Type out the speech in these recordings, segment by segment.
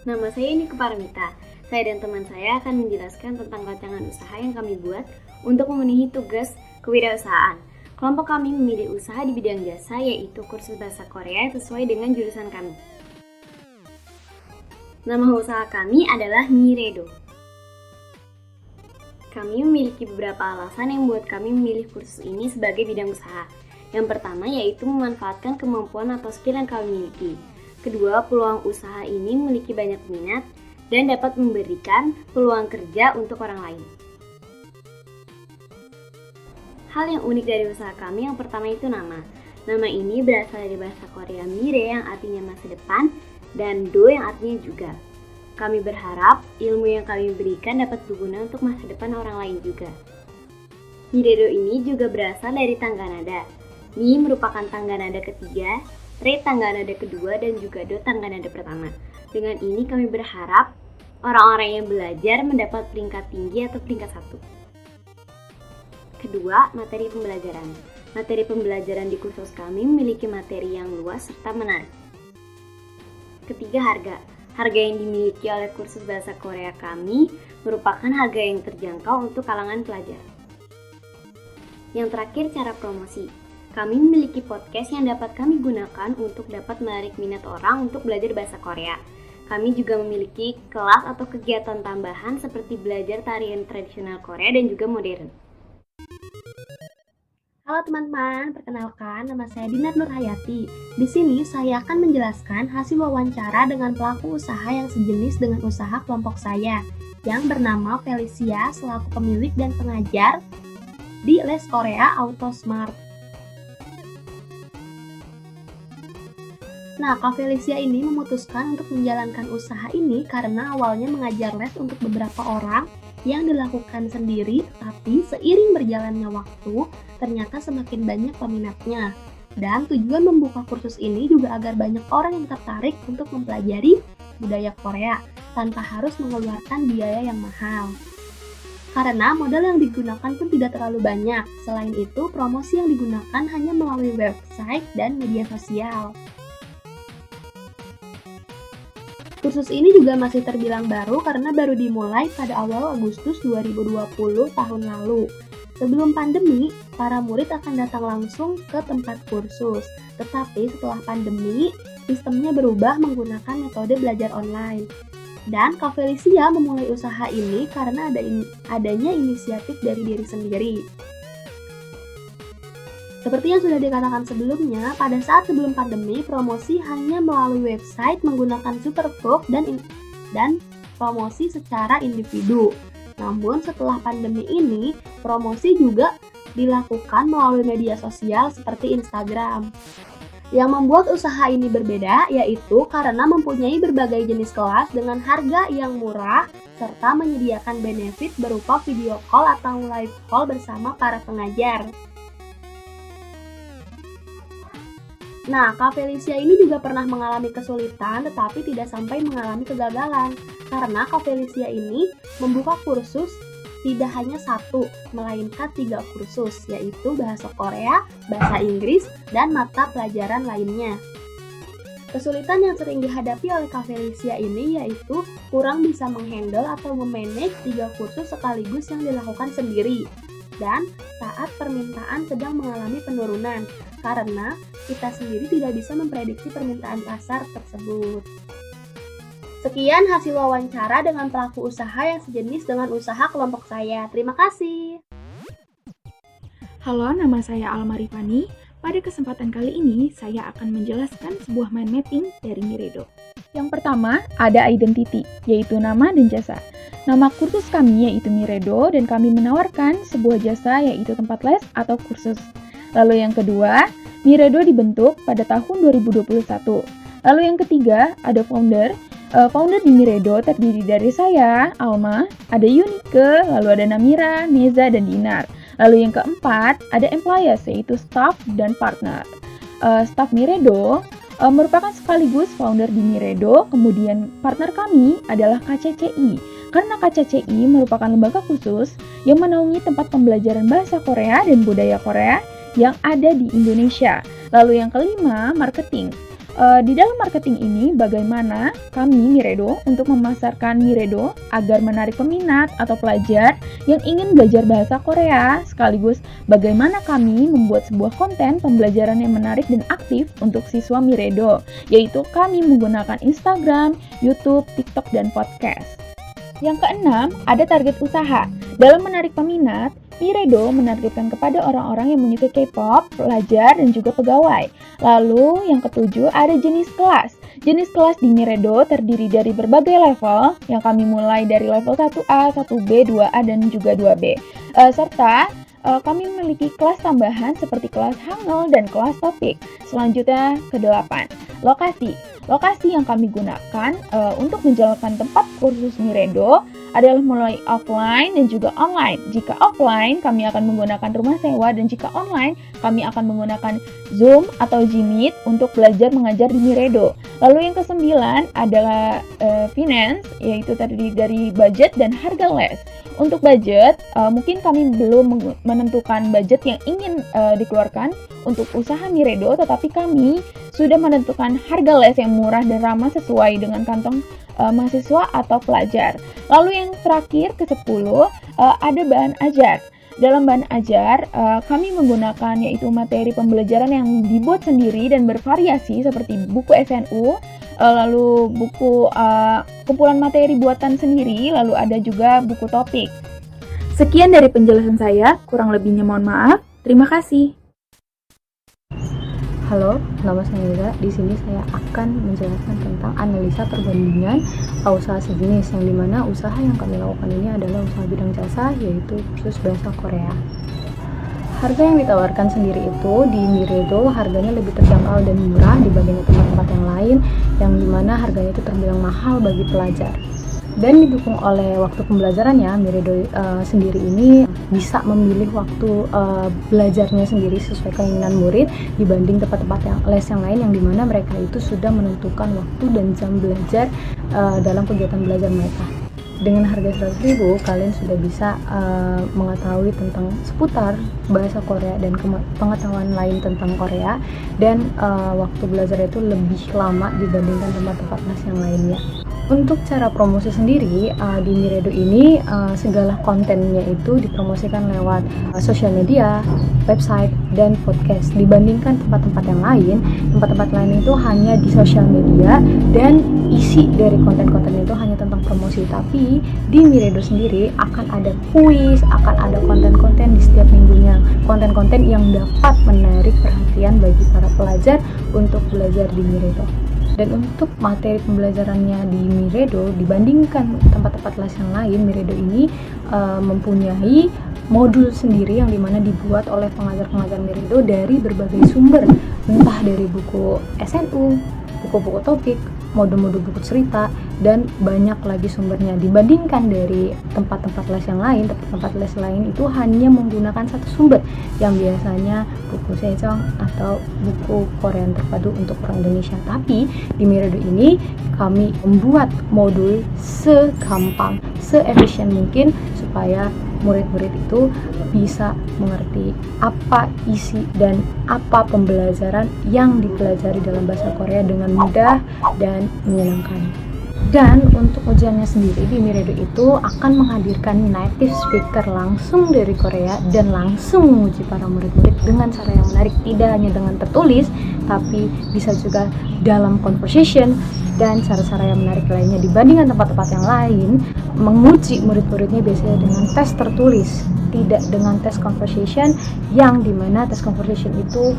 Nama saya Niko Paramita. Saya dan teman saya akan menjelaskan tentang rancangan usaha yang kami buat untuk memenuhi tugas kewirausahaan. Kelompok kami memilih usaha di bidang jasa, yaitu kursus bahasa Korea sesuai dengan jurusan kami. Nama usaha kami adalah Miredo. Kami memiliki beberapa alasan yang membuat kami memilih kursus ini sebagai bidang usaha. Yang pertama yaitu memanfaatkan kemampuan atau skill yang kami miliki. Kedua, peluang usaha ini memiliki banyak minat dan dapat memberikan peluang kerja untuk orang lain. Hal yang unik dari usaha kami yang pertama itu nama. Nama ini berasal dari bahasa Korea Mire yang artinya masa depan dan Do yang artinya juga. Kami berharap ilmu yang kami berikan dapat berguna untuk masa depan orang lain juga. Miredo ini juga berasal dari tangga nada. Mi merupakan tangga nada ketiga, Re tangga nada kedua, dan juga Do tangga nada pertama. Dengan ini kami berharap orang-orang yang belajar mendapat peringkat tinggi atau peringkat 1. Kedua, materi pembelajaran. Materi pembelajaran di kursus kami memiliki materi yang luas serta menarik. Ketiga, harga. Harga yang dimiliki oleh kursus bahasa Korea kami merupakan harga yang terjangkau untuk kalangan pelajar. Yang terakhir, cara promosi. Kami memiliki podcast yang dapat kami gunakan untuk dapat menarik minat orang untuk belajar bahasa Korea. Kami juga memiliki kelas atau kegiatan tambahan seperti belajar tarian tradisional Korea dan juga modern. Halo teman-teman, perkenalkan nama saya Dinar Nurhayati. Di sini saya akan menjelaskan hasil wawancara dengan pelaku usaha yang sejenis dengan usaha kelompok saya, yang bernama Felicia selaku pemilik dan pengajar di Les Korea Autosmart. Nah, Kak Felicia ini memutuskan untuk menjalankan usaha ini karena awalnya mengajar les untuk beberapa orang yang dilakukan sendiri, tapi seiring berjalannya waktu, ternyata semakin banyak peminatnya. Dan tujuan membuka kursus ini juga agar banyak orang yang tertarik untuk mempelajari budaya Korea tanpa harus mengeluarkan biaya yang mahal. Karena modal yang digunakan pun tidak terlalu banyak. Selain itu, promosi yang digunakan hanya melalui website dan media sosial. Kursus ini juga masih terbilang baru karena baru dimulai pada awal Agustus 2020 tahun lalu. Sebelum pandemi, para murid akan datang langsung ke tempat kursus. Tetapi setelah pandemi, sistemnya berubah menggunakan metode belajar online. Dan Kak Felicia memulai usaha ini karena adanya inisiatif dari diri sendiri. Seperti yang sudah dikatakan sebelumnya, pada saat sebelum pandemi, promosi hanya melalui website menggunakan Superbook dan promosi secara individu. Namun setelah pandemi ini, promosi juga dilakukan melalui media sosial seperti Instagram. Yang membuat usaha ini berbeda yaitu karena mempunyai berbagai jenis kelas dengan harga yang murah serta menyediakan benefit berupa video call atau live call bersama para pengajar. Nah, Kak Felicia ini juga pernah mengalami kesulitan tetapi tidak sampai mengalami kegagalan. Karena Kak Felicia ini membuka kursus tidak hanya 1, melainkan 3 kursus, yaitu bahasa Korea, bahasa Inggris, dan mata pelajaran lainnya. Kesulitan yang sering dihadapi oleh Kak Felicia ini yaitu kurang bisa menghandle atau memanage 3 kursus sekaligus yang dilakukan sendiri. Dan saat permintaan sedang mengalami penurunan, karena kita sendiri tidak bisa memprediksi permintaan pasar tersebut. Sekian hasil wawancara dengan pelaku usaha yang sejenis dengan usaha kelompok saya. Terima kasih. Halo, nama saya Alma Rifani. Pada kesempatan kali ini, saya akan menjelaskan sebuah mind mapping dari Miredo. Yang pertama, ada identity, yaitu nama dan jasa. Nama kursus kami yaitu Miredo, dan kami menawarkan sebuah jasa yaitu tempat les atau kursus. Lalu yang kedua, Miredo dibentuk pada tahun 2021. Lalu yang ketiga, ada founder. Founder di Miredo terdiri dari saya, Alma, ada Yunike, lalu ada Namira, Neza, dan Dinar. Lalu yang keempat, ada employees, yaitu staff dan partner. Staff Miredo merupakan sekaligus founder di Miredo, kemudian partner kami adalah KCCI. Karena KCCI merupakan lembaga khusus yang menaungi tempat pembelajaran bahasa Korea dan budaya Korea yang ada di Indonesia. Lalu yang kelima, marketing. Di dalam marketing ini, bagaimana kami Miredo untuk memasarkan Miredo agar menarik peminat atau pelajar yang ingin belajar bahasa Korea, sekaligus bagaimana kami membuat sebuah konten pembelajaran yang menarik dan aktif untuk siswa Miredo, yaitu kami menggunakan Instagram, YouTube, TikTok, dan podcast. Yang keenam, ada target usaha. Dalam menarik peminat, Miredo menargetkan kepada orang-orang yang menyukai K-pop, pelajar, dan juga pegawai. Lalu, yang ketujuh, ada jenis kelas. Jenis kelas di Miredo terdiri dari berbagai level, yang kami mulai dari level 1A, 1B, 2A, dan juga 2B. Serta kami memiliki kelas tambahan seperti kelas Hangul dan kelas topik. Selanjutnya, ke-8, lokasi. Lokasi yang kami gunakan untuk menjalankan tempat kursus Miredo adalah mulai offline dan juga online. Jika offline, kami akan menggunakan rumah sewa, dan jika online, kami akan menggunakan Zoom atau Gmeet untuk belajar mengajar di Miredo. Lalu yang ke-9 adalah finance, yaitu terdiri dari budget dan harga les. Untuk budget, mungkin kami belum menentukan budget yang ingin dikeluarkan untuk usaha Miredo, tetapi kami sudah menentukan harga les yang murah dan ramah sesuai dengan kantong mahasiswa atau pelajar. Lalu yang terakhir ke-10 ada bahan ajar. Dalam bahan ajar, kami menggunakan yaitu materi pembelajaran yang dibuat sendiri dan bervariasi seperti buku SNU, lalu buku kumpulan materi buatan sendiri, lalu ada juga buku topik. Sekian dari penjelasan saya, kurang lebihnya mohon maaf. Terima kasih. Halo, nama saya Mira. Di sini saya akan menjelaskan tentang analisa perbandingan usaha sejenis, yang dimana usaha yang kami lakukan ini adalah usaha bidang jasa, yaitu kursus bahasa Korea. Harga yang ditawarkan sendiri itu di Miredo harganya lebih terjangkau dan murah dibandingkan tempat-tempat yang lain, yang dimana harganya itu terbilang mahal bagi pelajar. Dan didukung oleh waktu pembelajarannya, Miredo sendiri ini bisa memilih waktu belajarnya sendiri sesuai keinginan murid dibanding tempat-tempat yang les yang lain, yang dimana mereka itu sudah menentukan waktu dan jam belajar dalam kegiatan belajar mereka. Dengan harga 100.000, kalian sudah bisa mengetahui tentang seputar bahasa Korea dan pengetahuan lain tentang Korea, dan waktu belajar itu lebih lama dibandingkan tempat-tempat les yang lainnya. Untuk cara promosi sendiri, di Miredo ini segala kontennya itu dipromosikan lewat sosial media, website, dan podcast. Dibandingkan tempat-tempat yang lain, tempat-tempat lain itu hanya di sosial media dan isi dari konten-konten itu hanya tentang promosi. Tapi di Miredo sendiri akan ada kuis, akan ada konten-konten di setiap minggunya, konten-konten yang dapat menarik perhatian bagi para pelajar untuk belajar di Miredo. Dan untuk materi pembelajarannya di Miredo dibandingkan tempat-tempat les yang lain, Miredo ini mempunyai modul sendiri yang dimana dibuat oleh pengajar-pengajar Miredo dari berbagai sumber, entah dari buku SNU, buku-buku topik, modul-modul buku cerita, dan banyak lagi sumbernya. Dibandingkan dari tempat-tempat les yang lain, tempat-tempat les lain itu hanya menggunakan satu sumber, yang biasanya buku Sejong atau buku Korean terpadu untuk orang Indonesia. Tapi di Miredo ini kami membuat modul segampang, seefisien mungkin supaya murid-murid itu bisa mengerti apa isi dan apa pembelajaran yang dipelajari dalam bahasa Korea dengan mudah dan menyenangkan. Dan untuk ujiannya sendiri di Miredo itu akan menghadirkan native speaker langsung dari Korea dan langsung menguji para murid-murid dengan cara yang menarik, tidak hanya dengan tertulis tapi bisa juga dalam conversation dan cara-cara yang menarik lainnya. Dibandingkan tempat-tempat yang lain, menguji murid-muridnya biasanya dengan tes tertulis, tidak dengan tes conversation, yang dimana tes conversation itu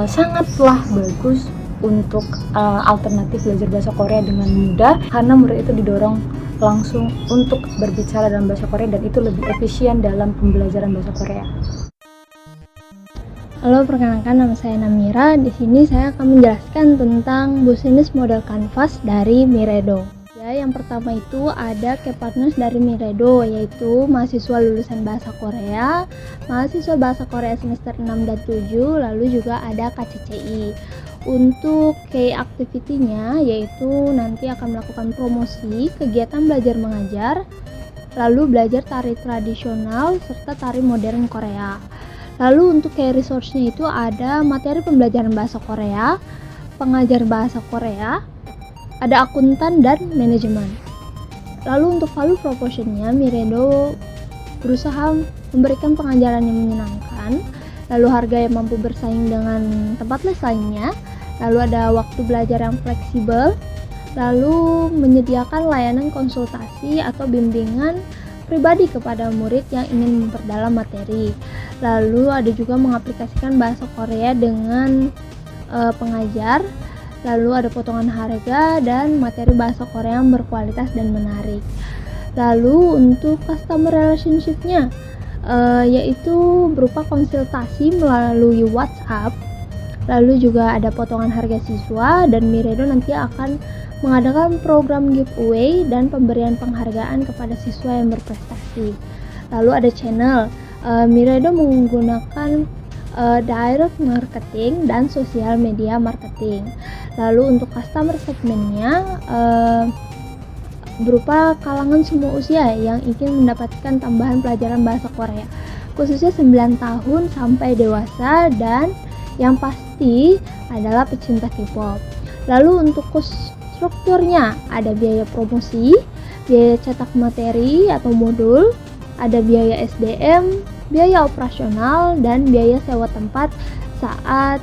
sangatlah bagus untuk alternatif belajar bahasa Korea dengan mudah, karena murid itu didorong langsung untuk berbicara dalam bahasa Korea dan itu lebih efisien dalam pembelajaran bahasa Korea. Halo, perkenalkan nama saya Namira. Di sini saya akan menjelaskan tentang bisnis model kanvas dari Miredo. Ya, yang pertama itu ada key partners dari Miredo, yaitu mahasiswa lulusan bahasa Korea, mahasiswa bahasa Korea semester 6 dan 7, lalu juga ada KCCI. Untuk key activity-nya yaitu nanti akan melakukan promosi kegiatan belajar mengajar, lalu belajar tari tradisional serta tari modern Korea. Lalu untuk key resource-nya itu ada materi pembelajaran bahasa Korea, pengajar bahasa Korea, ada akuntan dan manajemen. Lalu untuk value propositionnya, Miredo berusaha memberikan pengajaran yang menyenangkan, lalu harga yang mampu bersaing dengan tempat les lainnya, lalu ada waktu belajar yang fleksibel, lalu menyediakan layanan konsultasi atau bimbingan pribadi kepada murid yang ingin memperdalam materi. Lalu ada juga mengaplikasikan bahasa Korea dengan pengajar, lalu ada potongan harga dan materi bahasa Korea yang berkualitas dan menarik. Lalu untuk customer relationship-nya yaitu berupa konsultasi melalui WhatsApp, lalu juga ada potongan harga siswa, dan Miredo nanti akan mengadakan program giveaway dan pemberian penghargaan kepada siswa yang berprestasi. Lalu ada channel, Miredo menggunakan direct marketing dan sosial media marketing. Lalu untuk customer segmennya berupa kalangan semua usia yang ingin mendapatkan tambahan pelajaran bahasa Korea, khususnya 9 tahun sampai dewasa, dan yang pasti adalah pecinta K-pop. Lalu untuk strukturnya ada biaya promosi, biaya cetak materi atau modul, ada biaya SDM, biaya operasional, dan biaya sewa tempat saat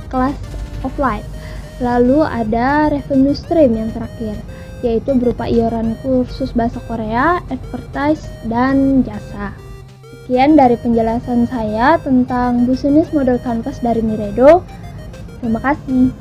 kelas offline. Lalu ada revenue stream yang terakhir, yaitu berupa iuran kursus bahasa Korea, advertise, dan jasa. Sekian dari penjelasan saya tentang Business Model Canvas dari Miredo. Terima kasih.